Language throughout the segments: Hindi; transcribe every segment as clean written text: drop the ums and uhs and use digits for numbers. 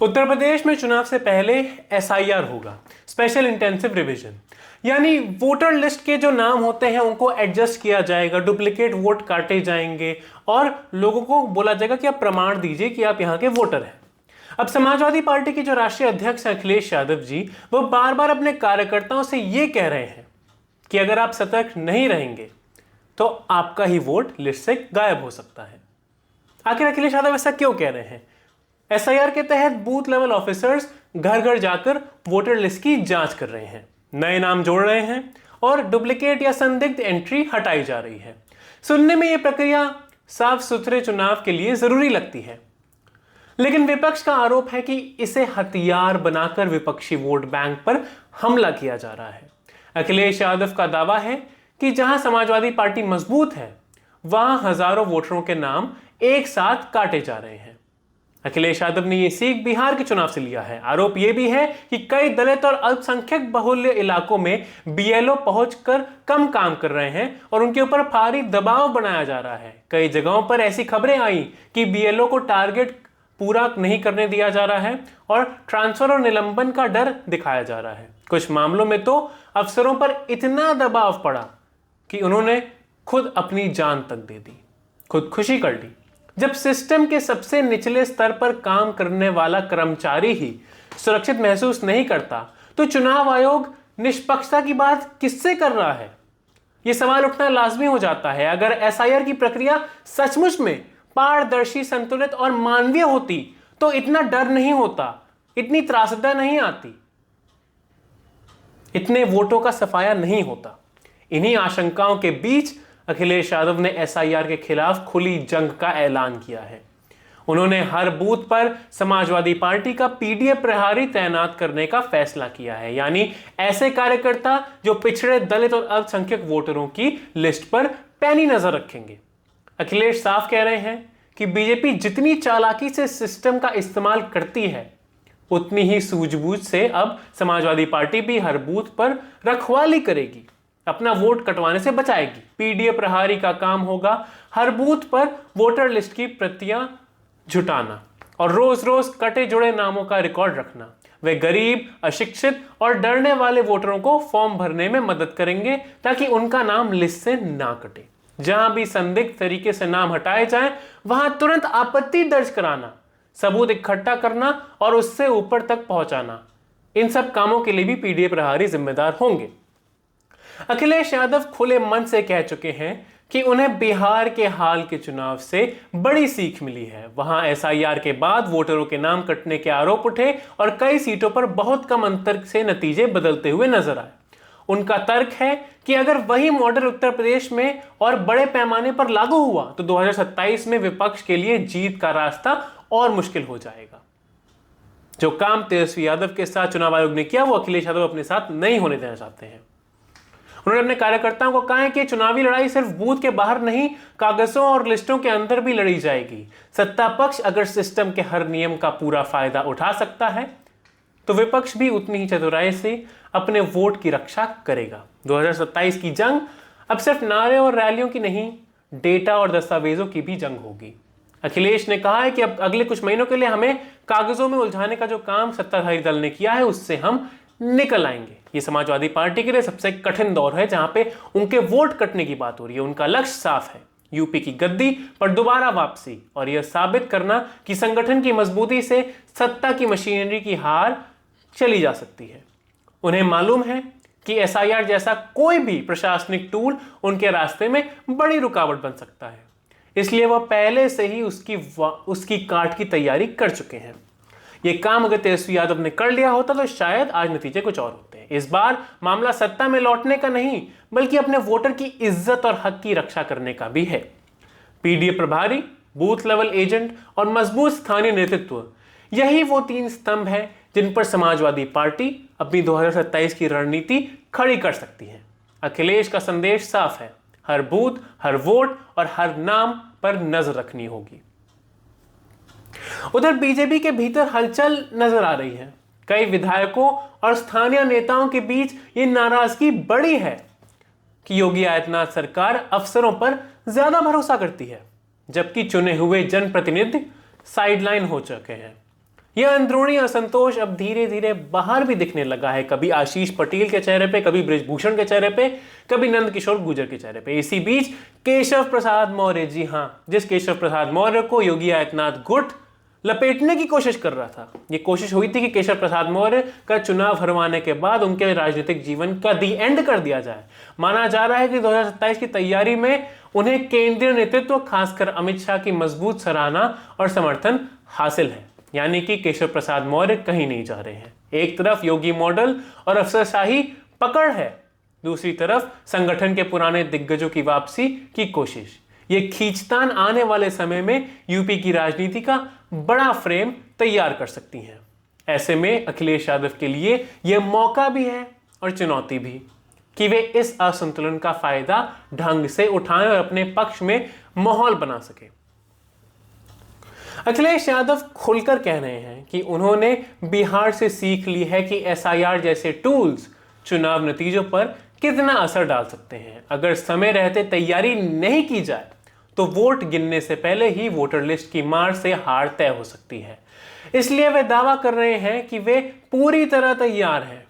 उत्तर प्रदेश में चुनाव से पहले एसआईआर होगा, स्पेशल इंटेंसिव रिवीजन, यानी वोटर लिस्ट के जो नाम होते हैं उनको एडजस्ट किया जाएगा, डुप्लीकेट वोट काटे जाएंगे और लोगों को बोला जाएगा कि आप प्रमाण दीजिए कि आप यहाँ के वोटर हैं। अब समाजवादी पार्टी के जो राष्ट्रीय अध्यक्ष हैं अखिलेश यादव जी, वो बार बार अपने कार्यकर्ताओं से ये कह रहे हैं कि अगर आप सतर्क नहीं रहेंगे तो आपका ही वोट लिस्ट से गायब हो सकता है। आखिर अखिलेश यादव ऐसा क्यों कह रहे हैं? एसआईआर के तहत बूथ लेवल ऑफिसर्स घर घर जाकर वोटर लिस्ट की जांच कर रहे हैं, नए नाम जोड़ रहे हैं और डुप्लीकेट या संदिग्ध एंट्री हटाई जा रही है। सुनने में यह प्रक्रिया साफ सुथरे चुनाव के लिए जरूरी लगती है, लेकिन विपक्ष का आरोप है कि इसे हथियार बनाकर विपक्षी वोट बैंक पर हमला किया जा रहा है। अखिलेश यादव का दावा है कि जहां समाजवादी पार्टी मजबूत है वहां हजारों वोटरों के नाम एक साथ काटे जा रहे हैं। अखिलेश यादव ने यह सीख बिहार के चुनाव से लिया है। आरोप यह भी है कि कई दलित और अल्पसंख्यक बहुल्य इलाकों में बीएलओ पहुंचकर कम काम कर रहे हैं और उनके ऊपर भारी दबाव बनाया जा रहा है। कई जगहों पर ऐसी खबरें आई कि बीएलओ को टारगेट पूरा नहीं करने दिया जा रहा है और ट्रांसफर और निलंबन का डर दिखाया जा रहा है। कुछ मामलों में तो अफसरों पर इतना दबाव पड़ा कि उन्होंने खुद अपनी जान तक दे दी, खुदकुशी कर ली। जब सिस्टम के सबसे निचले स्तर पर काम करने वाला कर्मचारी ही सुरक्षित महसूस नहीं करता तो चुनाव आयोग निष्पक्षता की बात किससे कर रहा है? यह सवाल उठना लाजमी हो जाता है। अगर एसआईआर की प्रक्रिया सचमुच में पारदर्शी, संतुलित और मानवीय होती तो इतना डर नहीं होता, इतनी त्रासदा नहीं आती, इतने वोटों का सफाया नहीं होता। इन्हीं आशंकाओं के बीच अखिलेश यादव ने एसआईआर के खिलाफ खुली जंग का ऐलान किया है। उन्होंने हर बूथ पर समाजवादी पार्टी का पीडीए प्रहरी तैनात करने का फैसला किया है, यानी ऐसे कार्यकर्ता जो पिछड़े, दलित और अल्पसंख्यक वोटरों की लिस्ट पर पैनी नजर रखेंगे। अखिलेश साफ कह रहे हैं कि बीजेपी जितनी चालाकी से सिस्टम का इस्तेमाल करती है उतनी ही सूझबूझ से अब समाजवादी पार्टी भी हर बूथ पर रखवाली करेगी, अपना वोट कटवाने से बचाएगी। पीडीए प्रहरी का काम होगा हर बूथ पर वोटर लिस्ट की प्रतियां जुटाना और रोज रोज कटे जुड़े नामों का रिकॉर्ड रखना। वे गरीब, अशिक्षित और डरने वाले वोटरों को फॉर्म भरने में मदद करेंगे ताकि उनका नाम लिस्ट से ना कटे। जहां भी संदिग्ध तरीके से नाम हटाए जाएं, वहां तुरंत आपत्ति दर्ज कराना, सबूत इकट्ठा करना और उससे ऊपर तक पहुंचाना, इन सब कामों के लिए भी पीडीए प्रहरी जिम्मेदार होंगे। अखिलेश यादव खुले मन से कह चुके हैं कि उन्हें बिहार के हाल के चुनाव से बड़ी सीख मिली है। वहां एसआईआर के बाद वोटरों के नाम कटने के आरोप उठे और कई सीटों पर बहुत कम अंतर से नतीजे बदलते हुए नजर आए। उनका तर्क है कि अगर वही मॉडल उत्तर प्रदेश में और बड़े पैमाने पर लागू हुआ तो 2027 में विपक्ष के लिए जीत का रास्ता और मुश्किल हो जाएगा। जो काम तेजस्वी यादव के साथ चुनाव आयोग ने किया वो अखिलेश यादव अपने साथ नहीं होने देना चाहते हैं। उन्होंने अपने कार्यकर्ताओं को कहा है कि चुनावी लड़ाई सिर्फ बूथ के बाहर नहीं, कागजों और लिस्टों के अंदर भी लड़ी जाएगी। सत्ता पक्ष अगर सिस्टम के हर नियम का पूरा फायदा उठा सकता है तो विपक्ष भी उतनी ही चतुराई से अपने वोट की रक्षा करेगा। 2027 की जंग अब सिर्फ नारे और रैलियों की नहीं, डेटा और दस्तावेजों की भी जंग होगी। अखिलेश ने कहा है कि अब अगले कुछ महीनों के लिए हमें कागजों में उलझाने का जो काम सत्ताधारी दल ने किया है उससे हम निकल आएंगे। ये समाजवादी पार्टी के लिए सबसे कठिन दौर है जहां पे उनके वोट कटने की बात हो रही है। उनका लक्ष्य साफ है, यूपी की गद्दी पर दोबारा वापसी और यह साबित करना कि संगठन की मजबूती से सत्ता की मशीनरी की हार चली जा सकती है। उन्हें मालूम है कि एसआईआर जैसा कोई भी प्रशासनिक टूल उनके रास्ते में बड़ी रुकावट बन सकता है, इसलिए वह पहले से ही उसकी काट की तैयारी कर चुके हैं। यह काम अगर तेजस्वी यादव ने कर लिया होता तो शायद आज नतीजे कुछ और होते हैं। इस बार मामला सत्ता में लौटने का नहीं बल्कि अपने वोटर की इज्जत और हक की रक्षा करने का भी है। पीडीए प्रभारी, बूथ लेवल एजेंट और मजबूत स्थानीय नेतृत्व, यही वो 3 स्तंभ हैं जिन पर समाजवादी पार्टी अपनी 2027 की रणनीति खड़ी कर सकती है। अखिलेश का संदेश साफ है, हर बूथ, हर वोट और हर नाम पर नजर रखनी होगी। उधर बीजेपी के भीतर हलचल नजर आ रही है। कई विधायकों और स्थानीय नेताओं के बीच ये नाराजगी बड़ी है कि योगी आदित्यनाथ सरकार अफसरों पर ज्यादा भरोसा करती है, जबकि चुने हुए जनप्रतिनिधि साइडलाइन हो चुके हैं। यह अंदरूनी असंतोष अब धीरे धीरे बाहर भी दिखने लगा है, कभी आशीष पटेल के चेहरे पे, कभी बृजभूषण के चेहरे पे, कभी नंदकिशोर गुर्जर के चेहरे पे। इसी बीच केशव प्रसाद मौर्य, जी हां, जिस केशव प्रसाद मौर्य को योगी आदित्यनाथ गुट लपेटने की कोशिश कर रहा था, ये कोशिश हुई थी कि केशव प्रसाद मौर्य का चुनाव हरवाने के बाद उनके राजनीतिक जीवन का दी एंड कर दिया जाए। माना जा रहा है कि 2027 की तैयारी में उन्हें केंद्रीय नेतृत्व, खासकर अमित शाह की मजबूत सराहना और समर्थन हासिल है। यानी कि केशव प्रसाद मौर्य कहीं नहीं जा रहे हैं। एक तरफ योगी मॉडल और अफसरशाही पकड़ है, दूसरी तरफ संगठन के पुराने दिग्गजों की वापसी की कोशिश। ये खींचतान आने वाले समय में यूपी की राजनीति का बड़ा फ्रेम तैयार कर सकती है। ऐसे में अखिलेश यादव के लिए यह मौका भी है और चुनौती भी कि वे इस असंतुलन का फायदा ढंग से उठाएं और अपने पक्ष में माहौल बना सके। अखिलेश यादव खुलकर कह रहे हैं कि उन्होंने बिहार से सीख ली है कि एसआईआर जैसे टूल्स चुनाव नतीजों पर कितना असर डाल सकते हैं। अगर समय रहते तैयारी नहीं की जाए तो वोट गिनने से पहले ही वोटर लिस्ट की मार से हार तय हो सकती है। इसलिए वे दावा कर रहे हैं कि वे पूरी तरह तैयार हैं,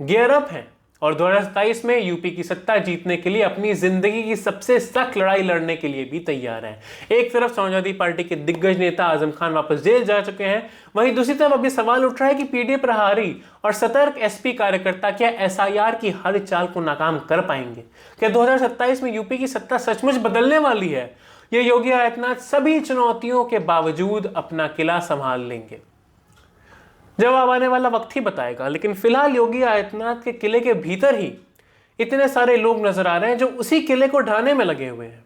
गियर अप हैं और 2027 में यूपी की सत्ता जीतने के लिए अपनी जिंदगी की सबसे सख्त लड़ाई लड़ने के लिए भी तैयार हैं। एक तरफ समाजवादी पार्टी के दिग्गज नेता आजम खान वापस जेल जा चुके हैं, वहीं दूसरी तरफ अभी सवाल उठ रहा है कि पीडीए प्रहारी और सतर्क एसपी कार्यकर्ता क्या एसआईआर की हर चाल को नाकाम कर पाएंगे? क्या 2027 में यूपी की सत्ता सचमुच बदलने वाली है? यह योगी आदित्यनाथ सभी चुनौतियों के बावजूद अपना किला संभाल लेंगे? जवाब आने वाला वक्त ही बताएगा। लेकिन फिलहाल योगी आदित्यनाथ के किले के भीतर ही इतने सारे लोग नजर आ रहे हैं जो उसी किले को ढाने में लगे हुए हैं।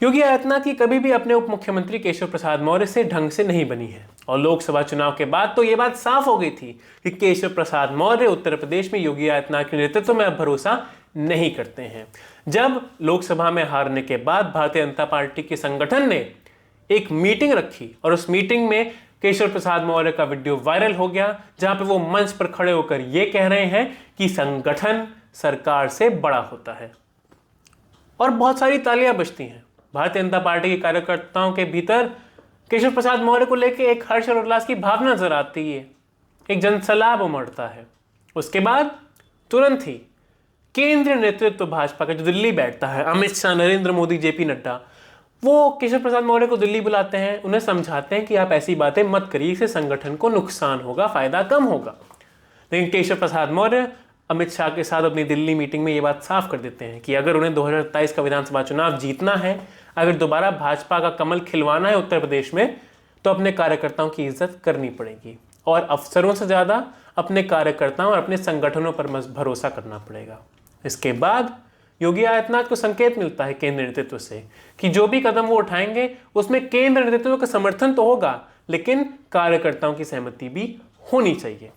योगी आदित्यनाथ की कभी भी अपने उप मुख्यमंत्री केशव प्रसाद मौर्य से ढंग से नहीं बनी है और लोकसभा चुनाव के बाद तो यह बात साफ हो गई थी कि केशव प्रसाद मौर्य उत्तर प्रदेश में योगी आदित्यनाथ के नेतृत्व में अब भरोसा नहीं करते हैं। जब लोकसभा में हारने के बाद भारतीय जनता पार्टी के संगठन ने एक मीटिंग रखी और उस मीटिंग में केशव प्रसाद मौर्य का वीडियो वायरल हो गया, जहां पे वो मंच पर खड़े होकर यह कह रहे हैं कि संगठन सरकार से बड़ा होता है और बहुत सारी तालियां बजती हैं। भारतीय जनता पार्टी के कार्यकर्ताओं के भीतर केशव प्रसाद मौर्य को लेकर एक हर्ष और उल्लास की भावना नजर आती है, एक जनसलाब उमड़ता है। उसके बाद तुरंत ही केंद्रीय नेतृत्व भाजपा का जो दिल्ली बैठता है, अमित शाह, नरेंद्र मोदी, जेपी नड्डा, वो केशव प्रसाद मौर्य को दिल्ली बुलाते हैं, उन्हें समझाते हैं कि आप ऐसी बातें मत करिए, इससे संगठन को नुकसान होगा, फायदा कम होगा। लेकिन केशव प्रसाद मौर्य अमित शाह के साथ अपनी दिल्ली मीटिंग में ये बात साफ कर देते हैं कि अगर उन्हें 2027 का विधानसभा चुनाव जीतना है, अगर दोबारा भाजपा का कमल खिलवाना है उत्तर प्रदेश में, तो अपने कार्यकर्ताओं की इज्जत करनी पड़ेगी और अफसरों से ज्यादा अपने कार्यकर्ताओं और अपने संगठनों पर भरोसा करना पड़ेगा। इसके बाद योगी आदित्यनाथ को संकेत मिलता है केंद्र नेतृत्व से कि जो भी कदम वो उठाएंगे उसमें केंद्र नेतृत्व का समर्थन तो होगा, लेकिन कार्यकर्ताओं की सहमति भी होनी चाहिए।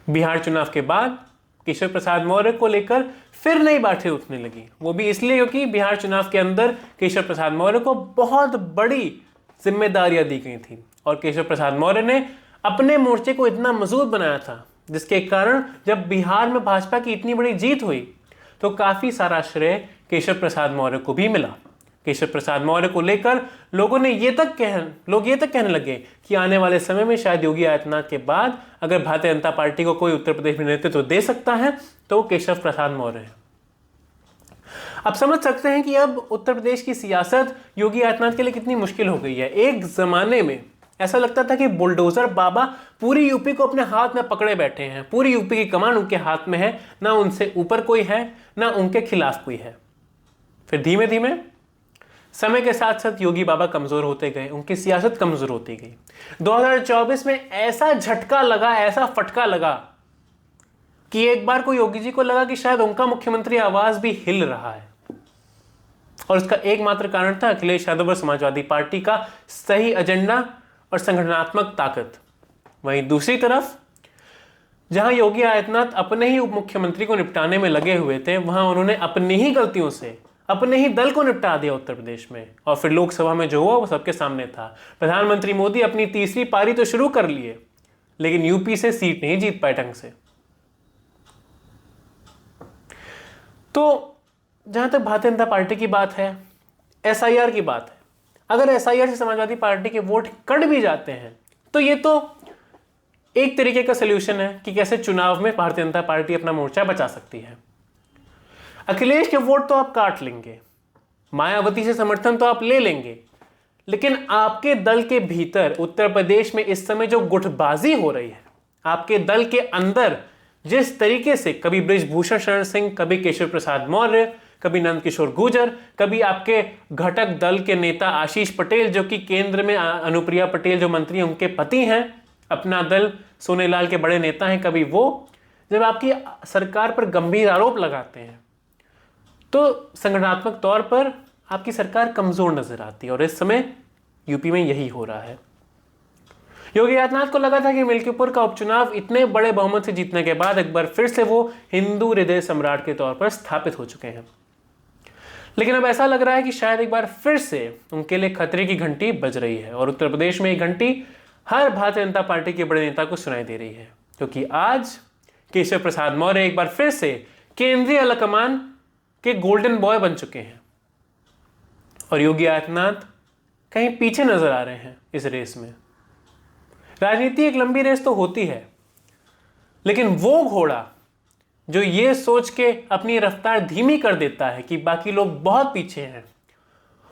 बिहार चुनाव के बाद केशव प्रसाद मौर्य को लेकर फिर नई बातें उठने लगी, वो भी इसलिए क्योंकि बिहार चुनाव के अंदर केशव प्रसाद मौर्य को बहुत बड़ी जिम्मेदारियां दी गई थी और केशव प्रसाद मौर्य ने अपने मोर्चे को इतना मजबूत बनाया था, जिसके कारण जब बिहार में भाजपा की इतनी बड़ी जीत हुई तो काफी सारा श्रेय केशव प्रसाद मौर्य को भी मिला। केशव प्रसाद मौर्य को लेकर लोग ये तक कहने लगे कि आने वाले समय में शायद योगी आदित्यनाथ के बाद अगर भारतीय जनता पार्टी को कोई उत्तर प्रदेश में नेतृत्व दे सकता है तो वो केशव प्रसाद मौर्य है। आप समझ सकते हैं कि अब उत्तर प्रदेश की सियासत योगी आदित्यनाथ के लिए कितनी मुश्किल हो गई है। एक जमाने में ऐसा लगता था कि बुलडोजर बाबा पूरी यूपी को अपने हाथ में पकड़े बैठे हैं, पूरी यूपी की कमान उनके हाथ में है, ना उनसे ऊपर कोई है ना उनके खिलाफ कोई है। फिर धीमे धीमे समय के साथ साथ योगी बाबा कमजोर होते गए, उनकी सियासत कमजोर होती गई। 2024 में ऐसा झटका लगा, ऐसा फटका लगा कि एक बार को योगी जी को लगा कि शायद उनका मुख्यमंत्री आवाज भी हिल रहा है और उसका एकमात्र कारण था अखिलेश यादव और समाजवादी पार्टी का सही एजेंडा और संगठनात्मक ताकत। वहीं दूसरी तरफ जहां योगी आदित्यनाथ अपने ही उप मुख्यमंत्री को निपटाने में लगे हुए थे, वहां उन्होंने अपनी ही गलतियों से अपने ही दल को निपटा दिया उत्तर प्रदेश में और फिर लोकसभा में जो हुआ वो सबके सामने था। प्रधानमंत्री मोदी अपनी तीसरी पारी तो शुरू कर लिए, लेकिन यूपी से सीट नहीं जीत पाए ढंग से। तो जहां तक भारतीय जनता पार्टी की बात है, एसआईआर की बात है, अगर एसआईआर से समाजवादी पार्टी के वोट कट भी जाते हैं तो ये तो एक तरीके का सोल्यूशन है कि कैसे चुनाव में भारतीय जनता पार्टी अपना मोर्चा बचा सकती है। अखिलेश के वोट तो आप काट लेंगे, मायावती से समर्थन तो आप ले लेंगे, लेकिन आपके दल के भीतर उत्तर प्रदेश में इस समय जो गुटबाजी हो रही है, आपके दल के अंदर जिस तरीके से कभी बृजभूषण शरण सिंह, कभी केशव प्रसाद मौर्य, कभी नंदकिशोर गुर्जर, कभी आपके घटक दल के नेता आशीष पटेल जो कि केंद्र में अनुप्रिया पटेल जो मंत्री उनके पति हैं, अपना दल सोनेलाल के बड़े नेता हैं, कभी वो जब आपकी सरकार पर गंभीर आरोप लगाते हैं तो संगठनात्मक तौर पर आपकी सरकार कमजोर नजर आती है। और इस समय यूपी में यही हो रहा है। योगी आदित्यनाथ को लगा था कि मिल्कीपुर का उपचुनाव इतने बड़े बहुमत से जीतने के बाद एक बार फिर से वो हिंदू हृदय सम्राट के तौर पर स्थापित हो चुके हैं, लेकिन अब ऐसा लग रहा है कि शायद एक बार फिर से उनके लिए खतरे की घंटी बज रही है। और उत्तर प्रदेश में ये घंटी हर भारतीय जनता पार्टी के बड़े नेता को सुनाई दे रही है, क्योंकि आज केशव प्रसाद मौर्य एक बार फिर से केंद्रीय आलाकमान के गोल्डन बॉय बन चुके हैं और योगी आदित्यनाथ कहीं पीछे नजर आ रहे हैं इस रेस में। राजनीति एक लंबी रेस तो होती है, लेकिन वो घोड़ा जो ये सोच के अपनी रफ्तार धीमी कर देता है कि बाकी लोग बहुत पीछे हैं,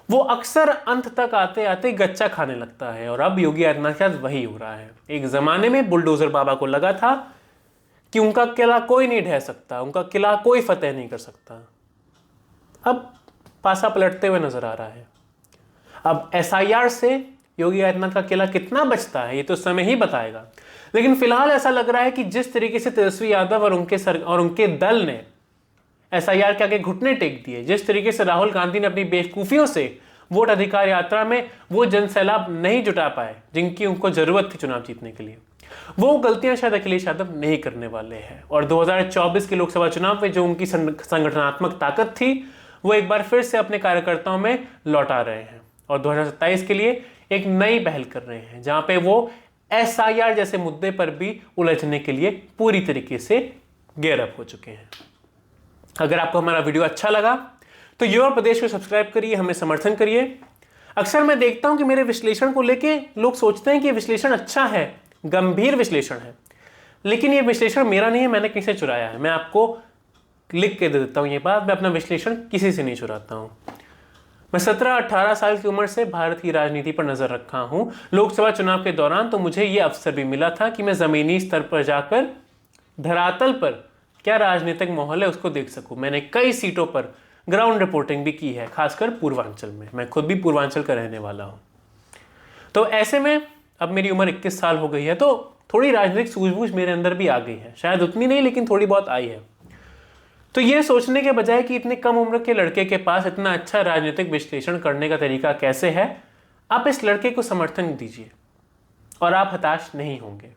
वो अक्सर अंत तक आते आते गच्चा खाने लगता है। और अब योगी आदित्यनाथ के साथ वही हो रहा है। एक जमाने में बुलडोजर बाबा को लगा था कि उनका किला कोई नहीं ढह सकता, उनका किला कोई फतेह नहीं कर सकता, अब पासा पलटते हुए नजर आ रहा है। अब एसआईआर से योगी आदित्यनाथ का किला कितना बचता है ये तो समय ही बताएगा, लेकिन फिलहाल ऐसा लग रहा है कि जिस तरीके से तेजस्वी यादव और उनके दल ने एसआईआर के आगे घुटने टेक दिए, जिस तरीके से राहुल गांधी ने अपनी बेवकूफियों से वोट अधिकार यात्रा में वो जनसैलाब नहीं जुटा पाए जिनकी उनको जरूरत थी चुनाव जीतने के लिए, वो गलतियां शायद अखिलेश यादव नहीं करने वाले हैं। और 2024 के लोकसभा चुनाव में जो उनकी संगठनात्मक ताकत थी वो एक बार फिर से अपने कार्यकर्ताओं में लौटा रहे हैं और 2027 के लिए एक नई पहल कर रहे हैं, जहां पे वो एसआईआर जैसे मुद्दे पर भी उलझने के लिए पूरी तरीके से गियर अप हो चुके हैं। अगर आपको हमारा वीडियो अच्छा लगा तो युवा प्रदेश को सब्सक्राइब करिए, हमें समर्थन करिए। अक्सर मैं देखता हूं कि मेरे विश्लेषण को लेके लोग सोचते हैं कि विश्लेषण अच्छा है, गंभीर विश्लेषण है, लेकिन ये विश्लेषण मेरा नहीं है, मैंने किसी से चुराया है। मैं आपको लिख के दे देता हूं ये बात, मैं अपना विश्लेषण किसी से नहीं चुराता हूं। मैं 17-18 साल की उम्र से भारत की राजनीति पर नजर रखा हूं। लोकसभा चुनाव के दौरान तो मुझे यह अवसर भी मिला था कि मैं जमीनी स्तर पर जाकर धरातल पर क्या राजनीतिक माहौल है उसको देख सकूं। मैंने कई सीटों पर ग्राउंड रिपोर्टिंग भी की है, खासकर पूर्वांचल में। मैं खुद भी पूर्वांचल का रहने वाला हूं। तो ऐसे में अब मेरी उम्र 21 साल हो गई है, तो थोड़ी राजनीतिक सूझबूझ मेरे अंदर भी आ गई है, शायद उतनी नहीं लेकिन थोड़ी बहुत आई है। तो ये सोचने के बजाय कि इतने कम उम्र के लड़के के पास इतना अच्छा राजनीतिक विश्लेषण करने का तरीका कैसे है, आप इस लड़के को समर्थन दीजिए और आप हताश नहीं होंगे।